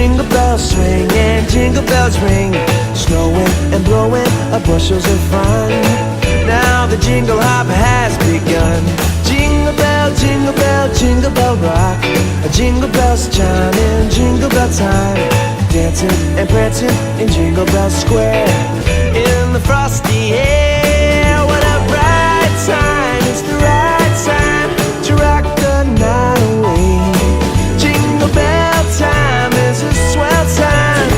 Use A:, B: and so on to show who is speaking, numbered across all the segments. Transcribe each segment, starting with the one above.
A: jingle bells swing and jingle bells ring, snowing and blowing bushels of fun. Now the jingle hop has begun. Jingle bell, jingle bell, jingle bell rock. Jingle bells chime in jingle bell time, dancing and prancing in Jingle Bell Square. In the frosty air, what a bright time! It's the right time to rock the night away. Jingle bell time is a swell time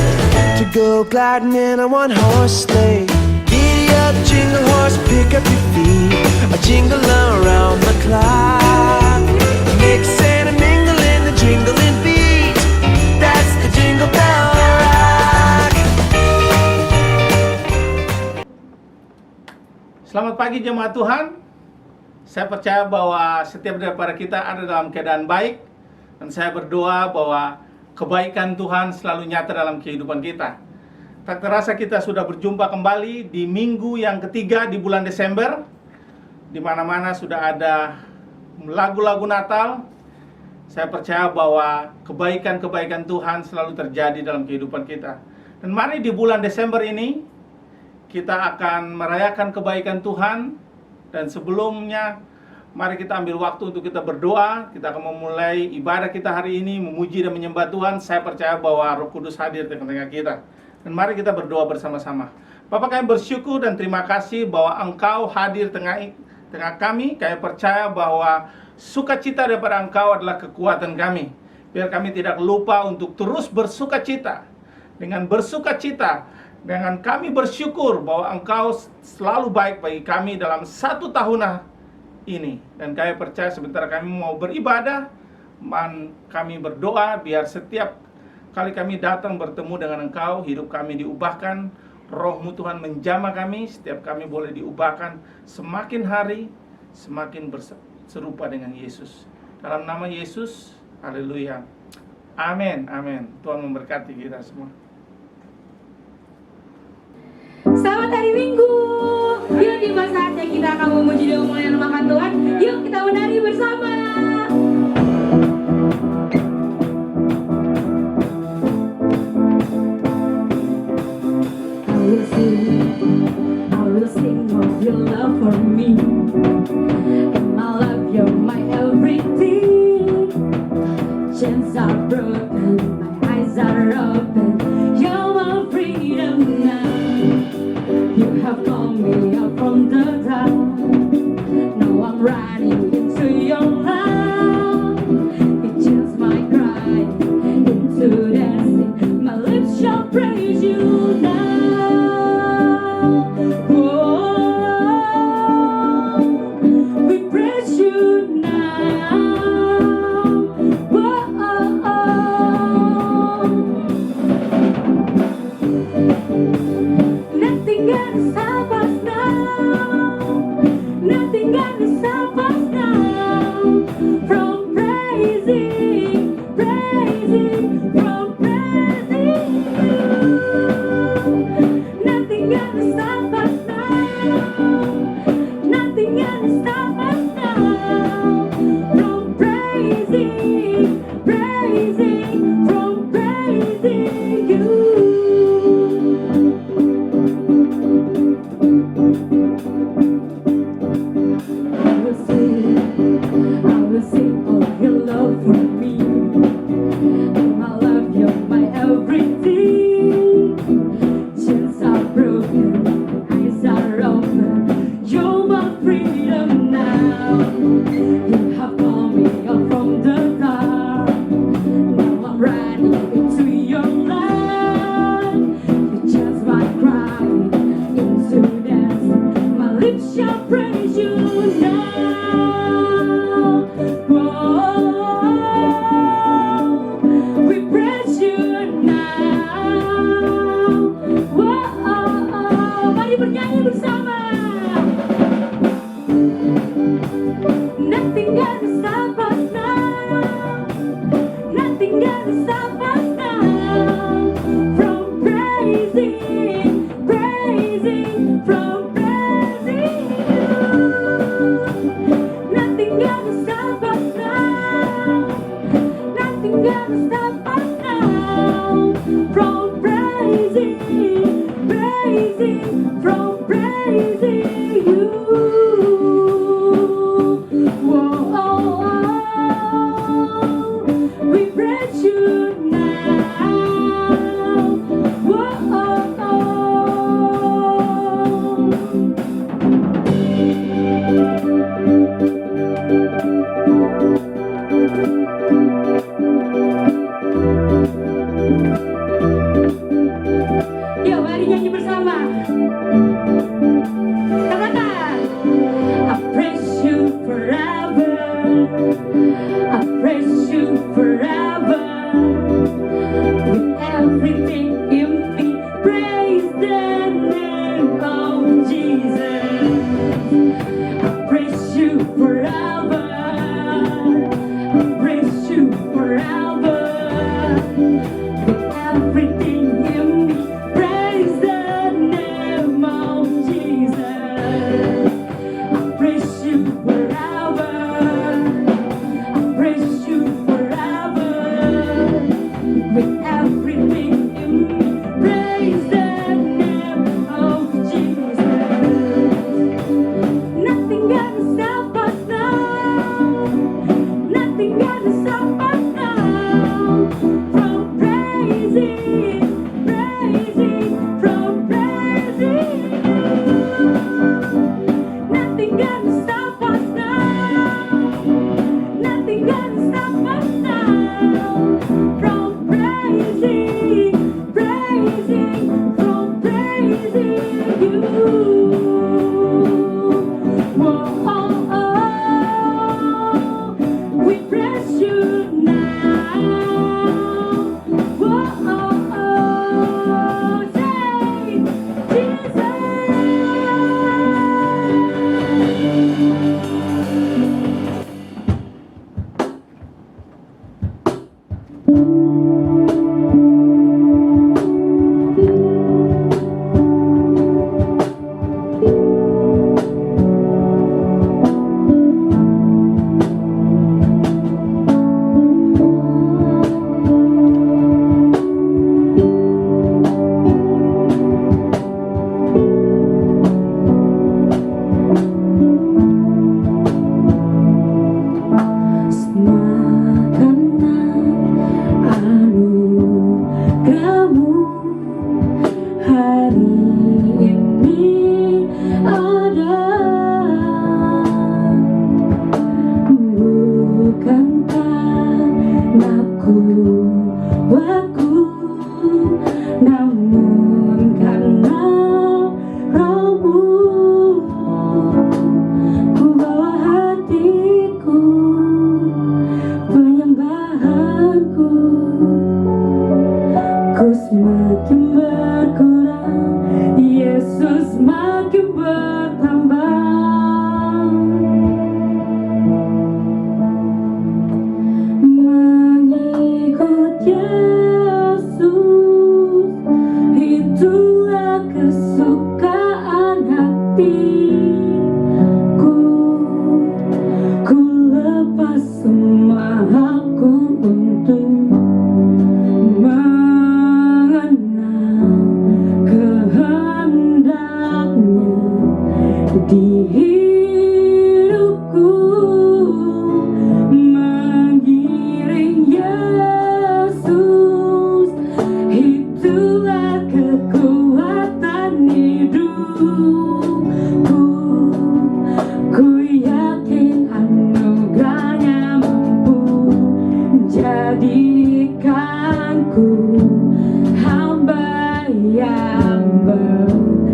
A: to go gliding in a one-horse sleigh. Giddy up, jingle horse, pick up your feet, a jingle around the clock. Mix and a mingle in the jingling beat. That's the Jingle Bell Rock.
B: Selamat pagi jemaat Tuhan. Saya percaya bahwa setiap daripada kita ada dalam keadaan baik, dan saya berdoa bahwa kebaikan Tuhan selalu nyata dalam kehidupan kita. Tak terasa kita sudah berjumpa kembali di minggu yang ketiga di bulan Desember. Di mana-mana sudah ada lagu-lagu Natal. Saya percaya bahwa kebaikan-kebaikan Tuhan selalu terjadi dalam kehidupan kita. Dan mari di bulan Desember ini kita akan merayakan kebaikan Tuhan. Dan sebelumnya mari kita ambil waktu untuk kita berdoa. Kita akan memulai ibadah kita hari ini, memuji dan menyembah Tuhan. Saya percaya bahwa Roh Kudus hadir di tengah-tengah kita. Dan mari kita berdoa bersama-sama. Bapa, kami bersyukur dan terima kasih bahwa Engkau hadir tengah kami. Kami percaya bahwa sukacita daripada Engkau adalah kekuatan kami. Biar kami tidak lupa untuk terus bersukacita. Dengan bersukacita, dengan kami bersyukur bahwa Engkau selalu baik bagi kami dalam 1 tahun ini. Dan kami percaya sebentar kami mau beribadah, kami berdoa biar setiap kali kami datang bertemu dengan Engkau, hidup kami diubahkan, Roh-Mu Tuhan menjamah kami, setiap kami boleh diubahkan semakin hari, semakin serupa dengan Yesus. Dalam nama Yesus, haleluya. Amin, amin. Tuhan memberkati kita semua.
C: Selamat hari Minggu. Yuk, tiba saatnya kita akan memuji dan memuliakan Tuhan. Yuk kita menari bersama. I will sing of your love for me. In my life you're my everything. Chains are broken, my eyes are open. You're my freedom now. You have called me out from the dark. Now I'm running into your love. It changed my cry into dancing. My lips shall praise you now. Nothing gonna stop us now. from praising you. Whoa, we praise you now. Whoa, yuk mari nyanyi bersama. Katakan, I praise you forever, I praise you forever, with everything in me, praise the name of Jesus. I praise you forever, I praise you forever, with everything in me, praise the name of Jesus. I praise you forever, I praise you forever, with everything in me, praise the name of Jesus. Nothing gonna stop us now, nothing gonna stop us now, from praising, from praising you. Nothing gonna stop us now, nothing gonna stop us now, from praising, from praising you. Whoa, we praise you now. Whoa, say Jesus. Hamba yang berkenan.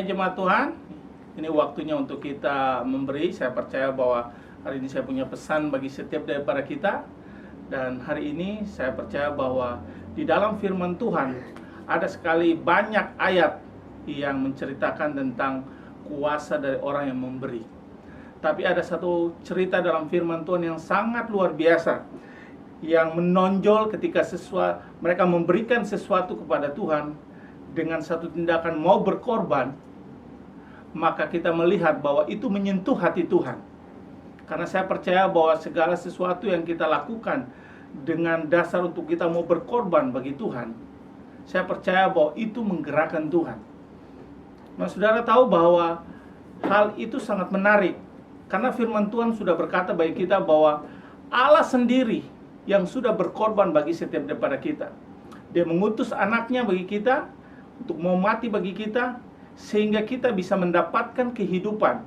B: jemaat Tuhan, ini waktunya untuk kita memberi. Saya percaya bahwa hari ini saya punya pesan bagi setiap daripada kita. Dan hari ini saya percaya bahwa di dalam firman Tuhan ada sekali banyak ayat yang menceritakan tentang kuasa dari orang yang memberi. Tapi ada satu cerita dalam firman Tuhan yang sangat luar biasa, yang menonjol ketika mereka memberikan sesuatu kepada Tuhan dengan satu tindakan mau berkorban. Maka kita melihat bahwa itu menyentuh hati Tuhan. Karena saya percaya bahwa segala sesuatu yang kita lakukan dengan dasar untuk kita mau berkorban bagi Tuhan, saya percaya bahwa itu menggerakkan Tuhan. Nah, saudara tahu bahwa hal itu sangat menarik, karena firman Tuhan sudah berkata bagi kita bahwa Allah sendiri yang sudah berkorban bagi setiap daripada kita. Dia mengutus anaknya bagi kita untuk mau mati bagi kita, sehingga kita bisa mendapatkan kehidupan.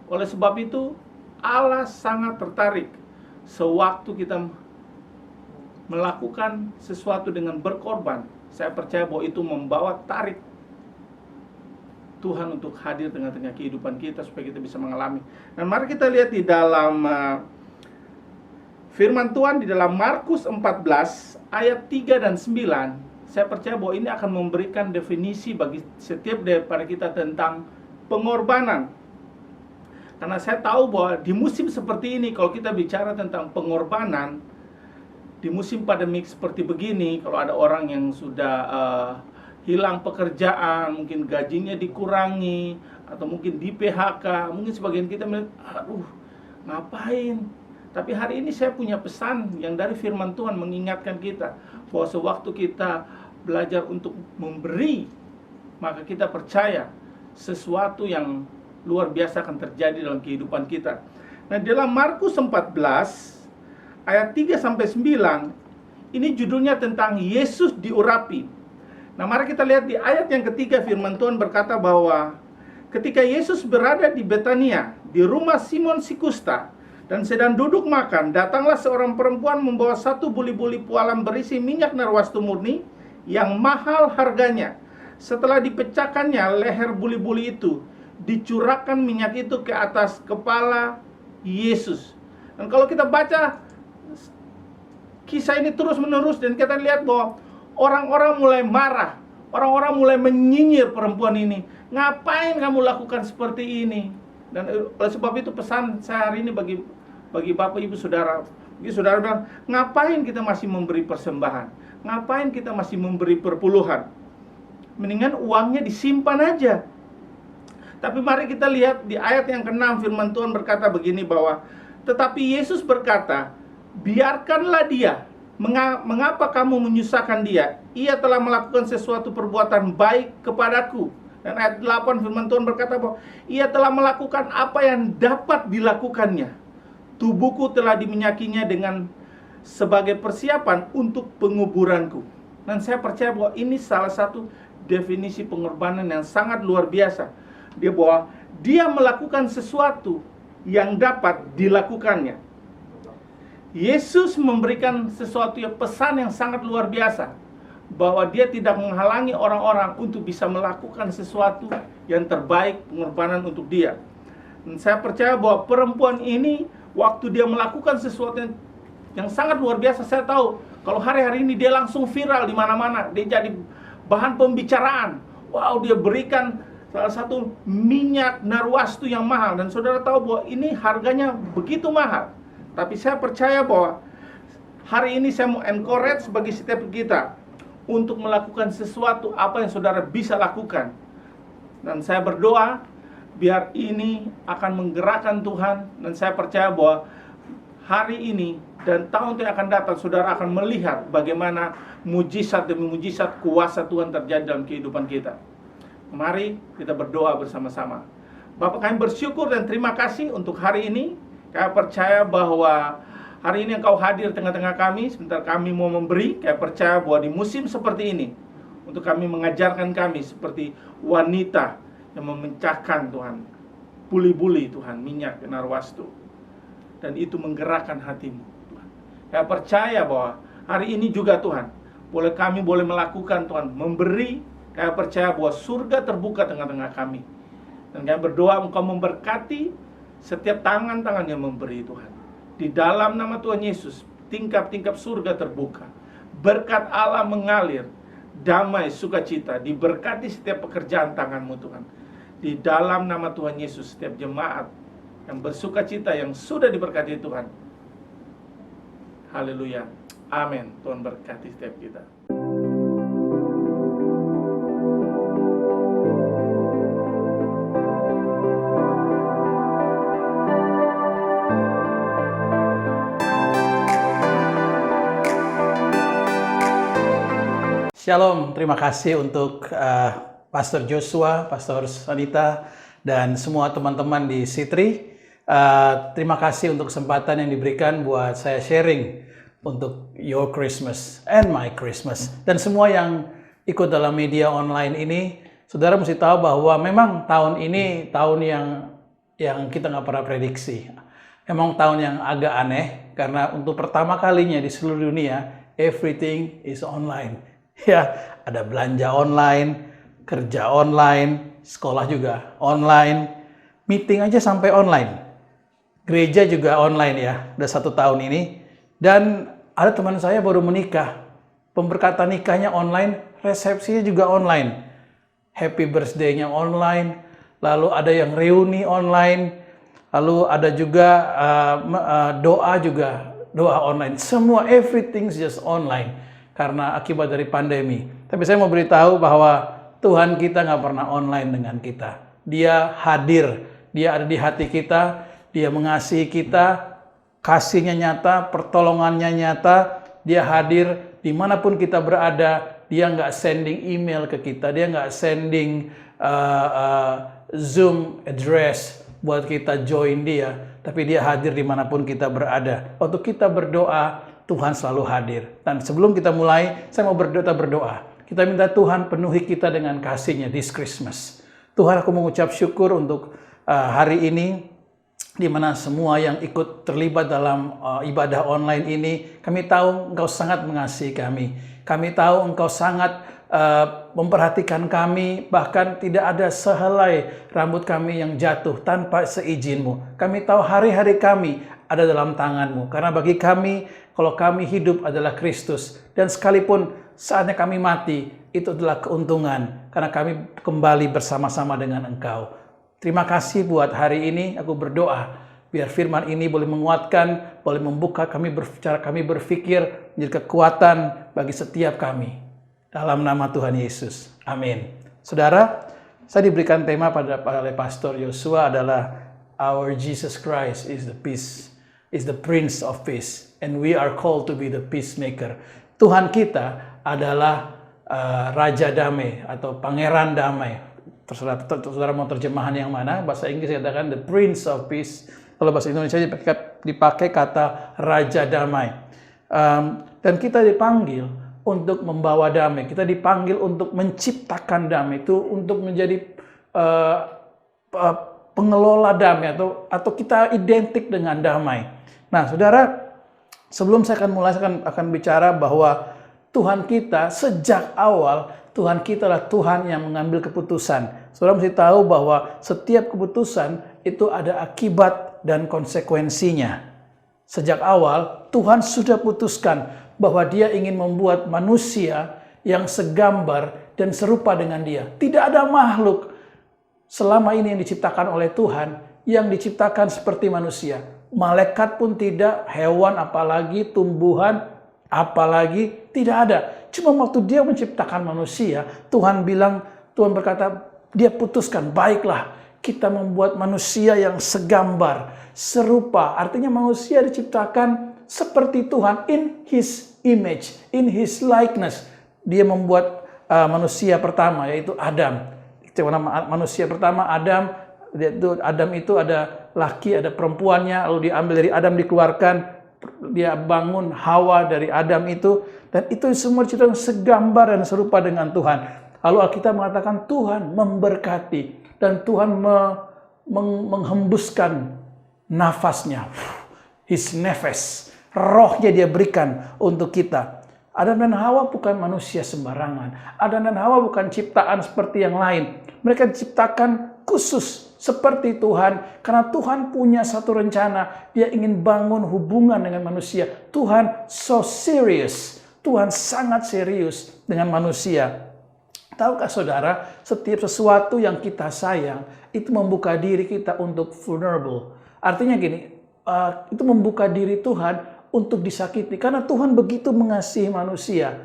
B: Oleh sebab itu, Allah sangat tertarik sewaktu kita melakukan sesuatu dengan berkorban. Saya percaya bahwa itu membawa tarik Tuhan untuk hadir tengah-tengah kehidupan kita supaya kita bisa mengalami. Dan mari kita lihat di dalam firman Tuhan di dalam Markus 14 ayat 3 dan 9. Saya percaya bahwa ini akan memberikan definisi bagi setiap daripada kita tentang pengorbanan. Karena saya tahu bahwa di musim seperti ini, kalau kita bicara tentang pengorbanan, di musim pandemik seperti begini, kalau ada orang yang sudah hilang pekerjaan, mungkin gajinya dikurangi, atau mungkin di PHK, mungkin sebagian kita melihat, aduh, ngapain? Tapi hari ini saya punya pesan yang dari firman Tuhan mengingatkan kita bahwa sewaktu kita belajar untuk memberi, maka kita percaya sesuatu yang luar biasa akan terjadi dalam kehidupan kita. Nah, dalam Markus 14 ayat 3 sampai 9, ini judulnya tentang Yesus diurapi. Nah, mari kita lihat di ayat yang ketiga, firman Tuhan berkata bahwa ketika Yesus berada di Betania, di rumah Simon si Kusta, dan sedang duduk makan, datanglah seorang perempuan membawa satu buli-buli pualam berisi minyak narwastu murni yang mahal harganya. Setelah dipecahkannya leher buli-buli itu, dicurahkan minyak itu ke atas kepala Yesus. Dan kalau kita baca kisah ini terus-menerus, dan kita lihat bahwa orang-orang mulai marah, orang-orang mulai menyinyir perempuan ini. Ngapain kamu lakukan seperti ini? Dan oleh sebab itu pesan saya hari ini bagi Bapak Ibu Saudara. Bagi saudara bilang, ngapain kita masih memberi persembahan? Ngapain kita masih memberi perpuluhan? Mendingan uangnya disimpan aja. Tapi mari kita lihat di ayat yang ke-6, firman Tuhan berkata begini bahwa, tetapi Yesus berkata, biarkanlah dia. Mengapa kamu menyusahkan dia? Ia telah melakukan sesuatu perbuatan baik kepadaku. Dan ayat 8 firman Tuhan berkata bahwa ia telah melakukan apa yang dapat dilakukannya. Tubuhku telah diminyakinya dengan sebagai persiapan untuk penguburanku. Dan saya percaya bahwa ini salah satu definisi pengorbanan yang sangat luar biasa. Dia melakukan sesuatu yang dapat dilakukannya. Yesus memberikan sesuatu yang pesan yang sangat luar biasa, bahwa dia tidak menghalangi orang-orang untuk bisa melakukan sesuatu yang terbaik, pengorbanan untuk dia. Dan saya percaya bahwa perempuan ini, waktu dia melakukan sesuatu yang sangat luar biasa, saya tahu kalau hari-hari ini dia langsung viral di mana-mana, dia jadi bahan pembicaraan. Wow, dia berikan salah satu minyak narwastu yang mahal, dan saudara tahu bahwa ini harganya begitu mahal. Tapi saya percaya bahwa hari ini saya mau encourage bagi setiap kita untuk melakukan sesuatu apa yang saudara bisa lakukan. Dan saya berdoa biar ini akan menggerakkan Tuhan. Dan saya percaya bahwa hari ini dan tahun yang akan datang, saudara akan melihat bagaimana mujizat demi mujizat kuasa Tuhan terjadi dalam kehidupan kita. Mari kita berdoa bersama-sama. Bapak, kami bersyukur dan terima kasih untuk hari ini. Kami percaya bahwa hari ini Engkau hadir tengah-tengah kami. Sebentar kami mau memberi. Kami percaya bahwa di musim seperti ini, untuk kami mengajarkan kami seperti wanita yang memecahkan Tuhan, buli-buli Tuhan, minyak narwastu. Dan itu menggerakkan hatimu Tuhan. Kami percaya bahwa hari ini juga Tuhan, kami boleh melakukan Tuhan, memberi Kami percaya bahwa surga terbuka tengah-tengah kami. Dan kami berdoa Engkau memberkati setiap tangan-tangan yang memberi Tuhan. Di dalam nama Tuhan Yesus, tingkap-tingkap surga terbuka. Berkat Allah mengalir, damai, sukacita, diberkati setiap pekerjaan tangan-Mu Tuhan. Di dalam nama Tuhan Yesus, setiap jemaat yang bersukacita, yang sudah diberkati Tuhan. Haleluya. Amin. Tuhan berkati setiap kita.
D: Shalom, terima kasih untuk Pastor Joshua, Pastor Sanita, dan semua teman-teman di Sitri. Terima kasih untuk kesempatan yang diberikan buat saya sharing untuk your Christmas and my Christmas. Dan semua yang ikut dalam media online ini, saudara mesti tahu bahwa memang tahun ini tahun yang kita nggak pernah prediksi. Memang tahun yang agak aneh, karena untuk pertama kalinya di seluruh dunia, everything is online. Ya, ada belanja online, kerja online, sekolah juga online, meeting aja sampai online. Gereja juga online ya, udah 1 tahun ini. Dan ada teman saya baru menikah, pemberkatan nikahnya online, resepsinya juga online. Happy birthday-nya online, lalu ada yang reuni online, lalu ada juga doa online. Semua everything's just online. Karena akibat dari pandemi. Tapi saya mau beritahu bahwa Tuhan kita nggak pernah online dengan kita. Dia hadir, Dia ada di hati kita, Dia mengasihi kita, kasihnya nyata, pertolongannya nyata, Dia hadir dimanapun kita berada. Dia nggak sending email ke kita, Dia nggak sending Zoom address buat kita join Dia, tapi Dia hadir dimanapun kita berada. Waktu kita berdoa, Tuhan selalu hadir. Dan sebelum kita mulai, saya mau berdoa. Kita minta Tuhan penuhi kita dengan kasih-Nya this Christmas. Tuhan, aku mengucap syukur untuk hari ini, di mana semua yang ikut terlibat dalam ibadah online ini, kami tahu Engkau sangat mengasihi kami. Kami tahu Engkau sangat memperhatikan kami, bahkan tidak ada sehelai rambut kami yang jatuh tanpa seizin-Mu. Kami tahu hari-hari kami ada dalam tangan-Mu. Karena bagi kami, kalau kami hidup adalah Kristus. Dan sekalipun saatnya kami mati, itu adalah keuntungan. Karena kami kembali bersama-sama dengan Engkau. Terima kasih buat hari ini. Aku berdoa, biar firman ini boleh menguatkan, boleh membuka cara kami berpikir, menjadi kekuatan bagi setiap kami. Dalam nama Tuhan Yesus. Amin. Saudara, saya diberikan tema oleh Pastor Joshua adalah Our Jesus Christ is the Prince of Peace. And we are called to be the peacemaker. Tuhan kita adalah Raja Damai atau Pangeran Damai. Terserah saudara mau terjemahan yang mana. Bahasa Inggris katakan the Prince of Peace. Kalau bahasa Indonesia dipakai kata Raja Damai. Dan kita dipanggil untuk membawa damai. Kita dipanggil untuk menciptakan damai. Itu untuk menjadi pengelola damai atau kita identik dengan damai. Nah, saudara, sebelum saya akan mulai, saya akan bicara bahwa Tuhan kita sejak awal, Tuhan kita adalah Tuhan yang mengambil keputusan. Saudara mesti tahu bahwa setiap keputusan itu ada akibat dan konsekuensinya. Sejak awal, Tuhan sudah putuskan bahwa Dia ingin membuat manusia yang segambar dan serupa dengan Dia. Tidak ada makhluk selama ini yang diciptakan oleh Tuhan yang diciptakan seperti manusia. Malaikat pun tidak, hewan apalagi, tumbuhan apalagi, tidak ada. Cuma waktu Dia menciptakan manusia, Tuhan berkata, Dia putuskan, baiklah kita membuat manusia yang segambar, serupa. Artinya manusia diciptakan seperti Tuhan, in His image, in His likeness. Dia membuat manusia pertama, yaitu Adam. Manusia pertama Adam itu ada laki, ada perempuannya, lalu diambil dari Adam, dikeluarkan, dia bangun Hawa dari Adam itu, dan itu semua diciptakan segambar dan serupa dengan Tuhan. Lalu Alkitab mengatakan Tuhan memberkati, dan Tuhan menghembuskan nafasnya, His nefes, rohnya Dia berikan untuk kita. Adam dan Hawa bukan manusia sembarangan. Adam dan Hawa bukan ciptaan seperti yang lain. Mereka diciptakan khusus seperti Tuhan. Karena Tuhan punya satu rencana. Dia ingin bangun hubungan dengan manusia. Tuhan so serious. Tuhan sangat serius dengan manusia. Tahukah saudara, setiap sesuatu yang kita sayang, itu membuka diri kita untuk vulnerable. Artinya gini, itu membuka diri Tuhan untuk disakiti. Karena Tuhan begitu mengasihi manusia.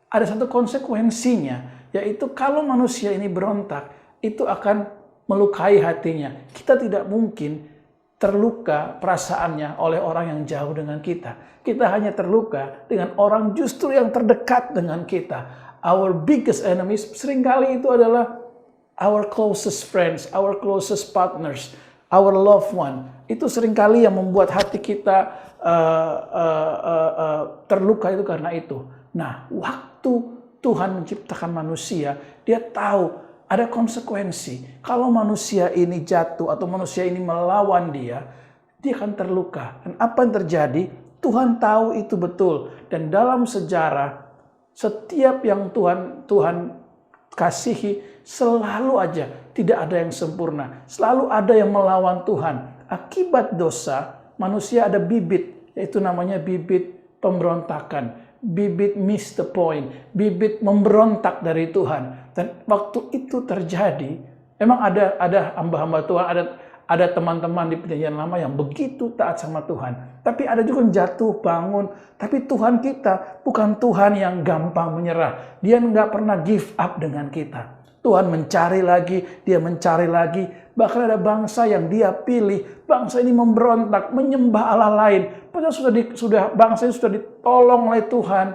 D: Ada satu konsekuensinya, yaitu kalau manusia ini berontak, itu akan melukai hatinya. Kita tidak mungkin terluka perasaannya oleh orang yang jauh dengan kita. Kita hanya terluka dengan orang justru yang terdekat dengan kita. Our biggest enemies seringkali itu adalah our closest friends, our closest partners, our loved one. Itu seringkali yang membuat hati kita terluka itu karena itu. Nah, waktu Tuhan menciptakan manusia, dia tahu ada konsekuensi. Kalau manusia ini jatuh atau manusia ini melawan dia akan terluka. Dan apa yang terjadi? Tuhan tahu itu betul. Dan dalam sejarah, setiap yang Tuhan kasihi selalu aja tidak ada yang sempurna. Selalu ada yang melawan Tuhan. Akibat dosa, manusia ada bibit, yaitu namanya bibit pemberontakan. Bibit miss the point, bibit memberontak dari Tuhan. Dan waktu itu terjadi, memang ada hamba-hamba Tuhan, ada teman-teman di perjanjian lama yang begitu taat sama Tuhan. Tapi ada juga yang jatuh bangun. Tapi Tuhan kita bukan Tuhan yang gampang menyerah. Dia nggak pernah give up dengan kita. Tuhan mencari lagi, dia mencari lagi. Bahkan ada bangsa yang dia pilih. Bangsa ini memberontak, menyembah Allah lain. Padahal bangsa ini sudah ditolong oleh Tuhan.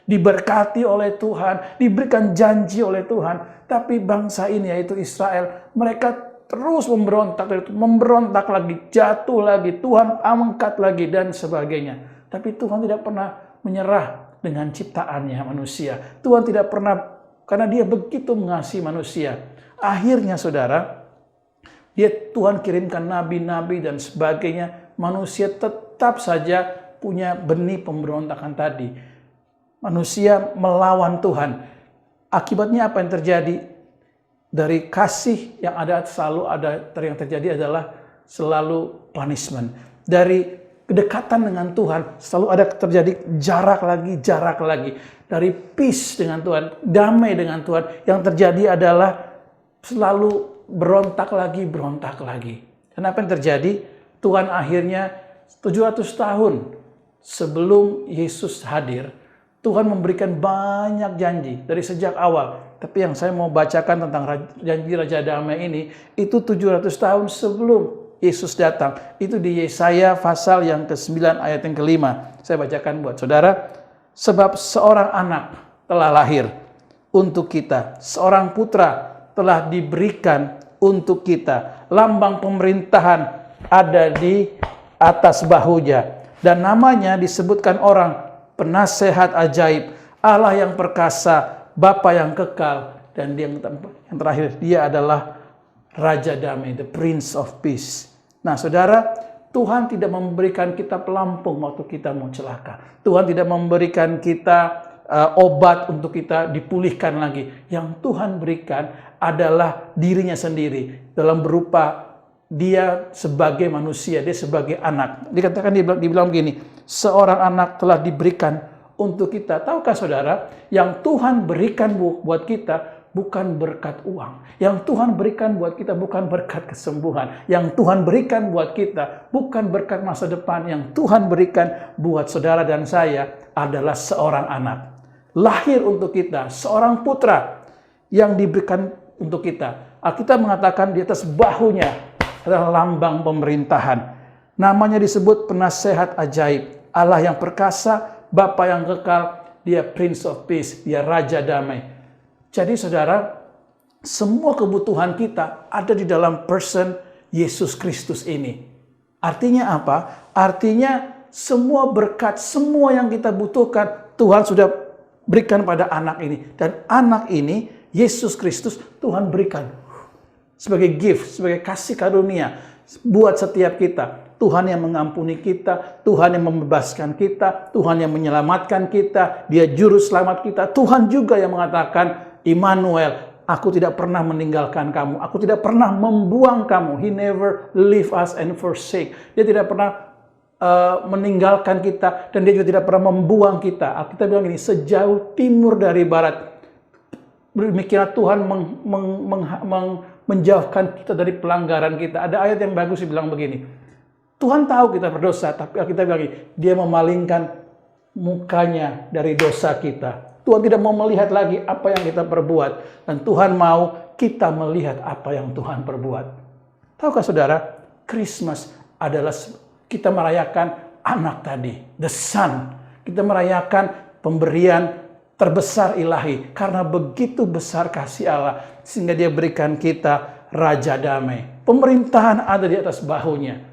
D: Diberkati oleh Tuhan. Diberikan janji oleh Tuhan. Tapi bangsa ini yaitu Israel. Mereka terus memberontak lagi, jatuh lagi, Tuhan angkat lagi, dan sebagainya. Tapi Tuhan tidak pernah menyerah dengan ciptaannya manusia. Tuhan tidak pernah, karena dia begitu mengasihi manusia. Akhirnya saudara, Tuhan kirimkan nabi-nabi dan sebagainya. Manusia tetap saja punya benih pemberontakan tadi. Manusia melawan Tuhan. Akibatnya apa yang terjadi? Dari kasih yang ada yang terjadi adalah selalu punishment. Dari kedekatan dengan Tuhan selalu ada terjadi jarak lagi. Dari peace dengan Tuhan, damai dengan Tuhan, yang terjadi adalah selalu berontak lagi. Dan apa yang terjadi? Tuhan akhirnya 700 tahun sebelum Yesus hadir, Tuhan memberikan banyak janji dari sejak awal. Tapi yang saya mau bacakan tentang janji Raja Damai ini, itu 700 tahun sebelum Yesus datang. Itu di Yesaya pasal yang ke-9 ayat yang ke-5. Saya bacakan buat saudara. Sebab seorang anak telah lahir untuk kita. Seorang putra telah diberikan untuk kita. Lambang pemerintahan ada di atas bahunya. Dan namanya disebutkan orang penasehat ajaib, Allah yang perkasa, Bapa yang kekal, dan yang terakhir, dia adalah Raja Damai, the Prince of Peace. Nah saudara, Tuhan tidak memberikan kita pelampung waktu kita mau celaka. Tuhan tidak memberikan kita obat untuk kita dipulihkan lagi. Yang Tuhan berikan adalah dirinya sendiri dalam berupa dia sebagai manusia, dia sebagai anak. Dikatakan, dibilang begini, seorang anak telah diberikan untuk kita. Tahukah saudara, yang Tuhan berikan buat kita bukan berkat uang. Yang Tuhan berikan buat kita bukan berkat kesembuhan. Yang Tuhan berikan buat kita bukan berkat masa depan. Yang Tuhan berikan buat saudara dan saya adalah seorang anak. Lahir untuk kita, seorang putra yang diberikan untuk kita. Alkitab mengatakan di atas bahunya adalah lambang pemerintahan. Namanya disebut penasehat ajaib, Allah yang perkasa, Bapa yang kekal, dia Prince of Peace, dia Raja Damai. Jadi saudara, semua kebutuhan kita ada di dalam person Yesus Kristus ini. Artinya apa? Artinya semua berkat, semua yang kita butuhkan, Tuhan sudah berikan pada anak ini. Dan anak ini, Yesus Kristus, Tuhan berikan sebagai gift, sebagai kasih karunia buat setiap kita. Tuhan yang mengampuni kita, Tuhan yang membebaskan kita, Tuhan yang menyelamatkan kita, Dia juru selamat kita. Tuhan juga yang mengatakan, Immanuel, aku tidak pernah meninggalkan kamu, aku tidak pernah membuang kamu. He never leave us and forsake. Dia tidak pernah meninggalkan kita, dan Dia juga tidak pernah membuang kita. Kita bilang ini, sejauh timur dari barat, demikianlah Tuhan menjauhkan kita dari pelanggaran kita. Ada ayat yang bagus bilang begini, Tuhan tahu kita berdosa, tapi kita bilang ini, Dia memalingkan mukanya dari dosa kita. Tuhan tidak mau melihat lagi apa yang kita perbuat, dan Tuhan mau kita melihat apa yang Tuhan perbuat. Tahukah saudara, Christmas adalah kita merayakan anak tadi, the Son. Kita merayakan pemberian terbesar ilahi, karena begitu besar kasih Allah sehingga Dia berikan kita Raja Damai. Pemerintahan ada di atas bahunya.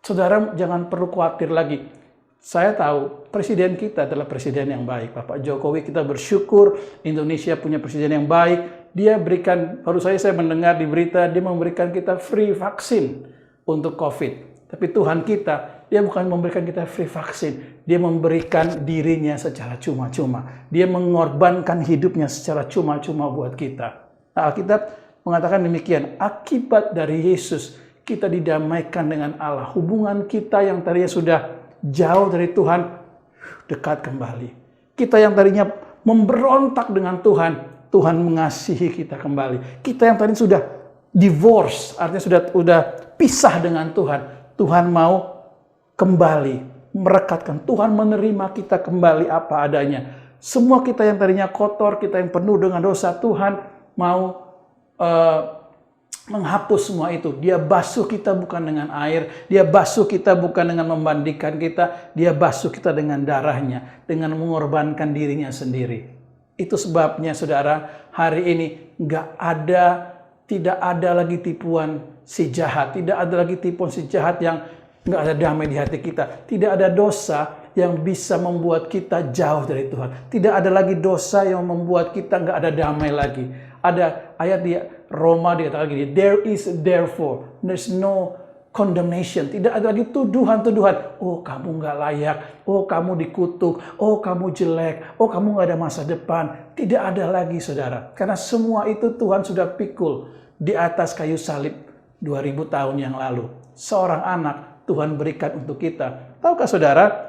D: Saudara jangan perlu khawatir lagi. Saya tahu presiden kita adalah presiden yang baik, Bapak Jokowi. Kita bersyukur Indonesia punya presiden yang baik. Dia berikan, baru saya mendengar di berita, dia memberikan kita free vaksin untuk COVID. Tapi Tuhan kita, Dia bukan memberikan kita free vaksin. Dia memberikan dirinya secara cuma-cuma. Dia mengorbankan hidupnya secara cuma-cuma buat kita. Nah, Alkitab mengatakan demikian. Akibat dari Yesus, kita didamaikan dengan Allah. Hubungan kita yang tadinya sudah jauh dari Tuhan, dekat kembali. Kita yang tadinya memberontak dengan Tuhan, Tuhan mengasihi kita kembali. Kita yang tadi sudah divorce, artinya sudah pisah dengan Tuhan, Tuhan mau kembali, merekatkan. Tuhan menerima kita kembali apa adanya. Semua kita yang tadinya kotor, kita yang penuh dengan dosa, Tuhan mau menghapus semua itu. Dia basuh kita bukan dengan air, Dia basuh kita bukan dengan memandikan kita, Dia basuh kita dengan darahnya, dengan mengorbankan dirinya sendiri. Itu sebabnya saudara, hari ini tidak ada lagi tipuan si jahat, tidak ada lagi tipuan si jahat yang nggak ada damai di hati kita. Tidak ada dosa yang bisa membuat kita jauh dari Tuhan. Tidak ada lagi dosa yang membuat kita nggak ada damai lagi. Ada ayat di Roma dikatakan gini, there is therefore, there's no condemnation. Tidak ada lagi tuduhan-tuduhan. Oh kamu nggak layak, oh kamu dikutuk, oh kamu jelek, oh kamu nggak ada masa depan. Tidak ada lagi saudara. Karena semua itu Tuhan sudah pikul di atas kayu salib 2000 tahun yang lalu. Seorang anak Tuhan berikan untuk kita. Tahukah saudara,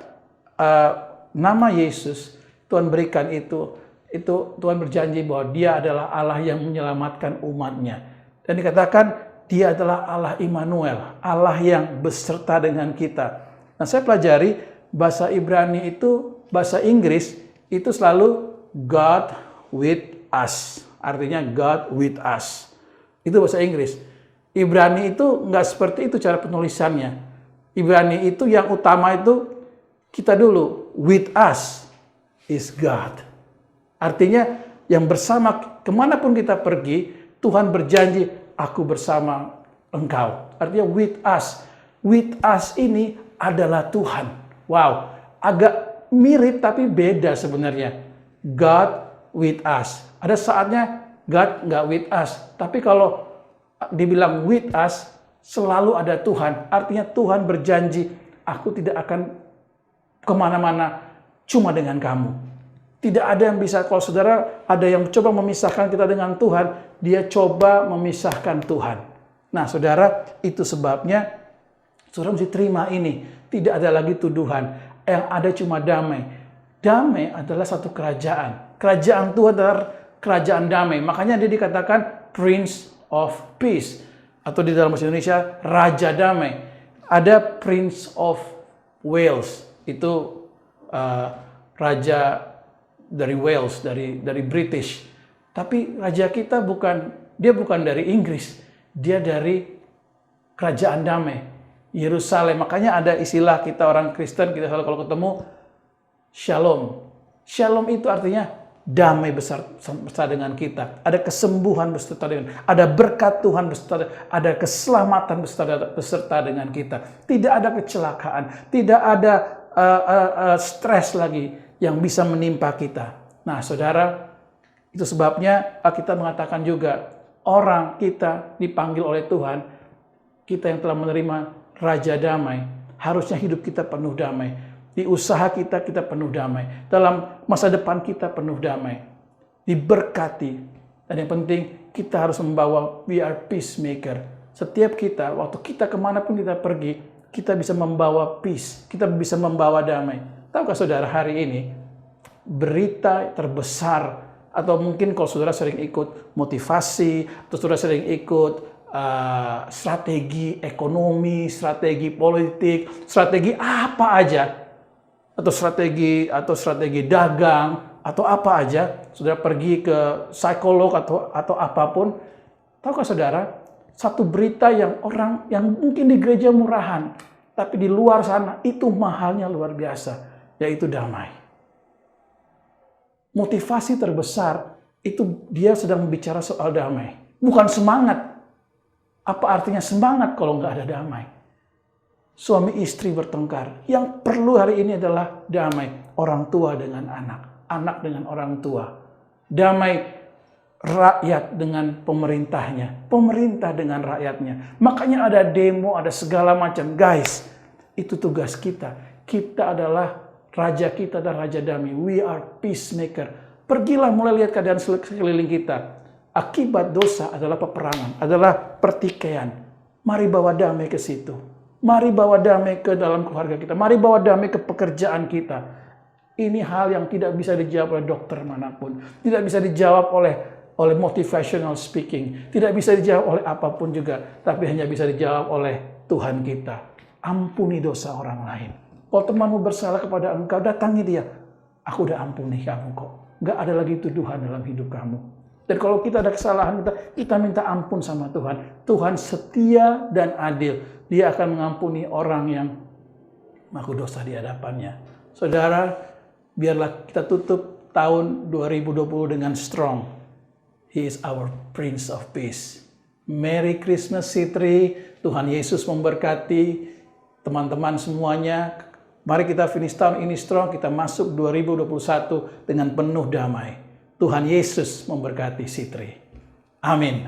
D: nama Yesus Tuhan berikan itu Tuhan berjanji bahwa Dia adalah Allah yang menyelamatkan umatnya. Dan dikatakan Dia adalah Allah Immanuel, Allah yang beserta dengan kita. Nah, saya pelajari bahasa Ibrani itu, bahasa Inggris itu selalu God with us. Artinya God with us. Itu bahasa Inggris. Ibrani itu nggak seperti itu cara penulisannya. Ibrani itu yang utama itu kita dulu, with us is God. Artinya yang bersama, kemanapun kita pergi, Tuhan berjanji, aku bersama engkau. Artinya with us. With us ini adalah Tuhan. Wow, agak mirip tapi beda sebenarnya. God with us. Ada saatnya God nggak with us. Tapi kalau dibilang with us, selalu ada Tuhan. Artinya Tuhan berjanji, aku tidak akan kemana-mana cuma dengan kamu. Tidak ada yang bisa, kalau saudara ada yang coba memisahkan kita dengan Tuhan, dia coba memisahkan Tuhan. Nah saudara, itu sebabnya saudara mesti terima ini. Tidak ada lagi tuduhan, yang ada cuma damai. Damai adalah satu kerajaan. Kerajaan Tuhan adalah kerajaan damai. Makanya dia dikatakan Prince of Peace. Atau di dalam bahasa Indonesia, Raja Damai. Ada Prince of Wales. Itu raja dari Wales, dari British. Tapi raja kita bukan dari Inggris. Dia dari kerajaan damai, Yerusalem. Makanya ada istilah kita orang Kristen, kita selalu kalau ketemu, Shalom. Shalom itu artinya damai beserta dengan kita. Ada kesembuhan beserta dengan, ada berkat Tuhan beserta, ada keselamatan beserta dengan kita. Tidak ada kecelakaan, tidak ada stres lagi yang bisa menimpa kita. Nah, saudara, itu sebabnya kita mengatakan juga, orang kita dipanggil oleh Tuhan, kita yang telah menerima Raja damai. Harusnya hidup kita penuh damai. Di usaha kita, kita penuh damai. Dalam masa depan kita penuh damai. Diberkati. Dan yang penting, kita harus membawa, we are peacemaker. Setiap kita, waktu kita kemanapun kita pergi, kita bisa membawa peace. Kita bisa membawa damai. Tahukah saudara, hari ini, berita terbesar, atau mungkin kalau saudara sering ikut motivasi, atau saudara sering ikut strategi ekonomi, strategi politik, strategi apa aja, atau strategi dagang, atau apa aja, saudara pergi ke psikolog atau apapun, tahukah saudara, satu berita yang orang yang mungkin di gereja murahan, tapi di luar sana itu mahalnya luar biasa, yaitu damai. Motivasi terbesar itu dia sedang bicara soal damai, bukan semangat. Apa artinya semangat kalau nggak ada damai? Suami istri bertengkar. Yang perlu hari ini adalah damai. Orang tua dengan anak. Anak dengan orang tua. Damai rakyat dengan pemerintahnya. Pemerintah dengan rakyatnya. Makanya ada demo, ada segala macam. Guys, itu tugas kita. Kita adalah raja kita dan raja damai. We are peacemaker. Pergilah mulai lihat keadaan sekeliling kita. Akibat dosa adalah peperangan, adalah pertikaian. Mari bawa damai ke situ. Mari bawa damai ke dalam keluarga kita. Mari bawa damai ke pekerjaan kita. Ini hal yang tidak bisa dijawab oleh dokter manapun. Tidak bisa dijawab oleh motivational speaking. Tidak bisa dijawab oleh apapun juga. Tapi hanya bisa dijawab oleh Tuhan kita. Ampuni dosa orang lain. Kalau temanmu bersalah kepada engkau, datangi dia. Aku udah ampuni kamu kok. Nggak ada lagi tuduhan dalam hidup kamu. Dan kalau kita ada kesalahan, kita minta ampun sama Tuhan. Tuhan setia dan adil. Dia akan mengampuni orang yang mengaku dosa di hadapannya. Saudara, biarlah kita tutup tahun 2020 dengan strong. He is our Prince of Peace. Merry Christmas, Sitri. Tuhan Yesus memberkati teman-teman semuanya. Mari kita finish tahun ini strong. Kita masuk 2021 dengan penuh damai. Tuhan Yesus memberkati Sitri. Amin.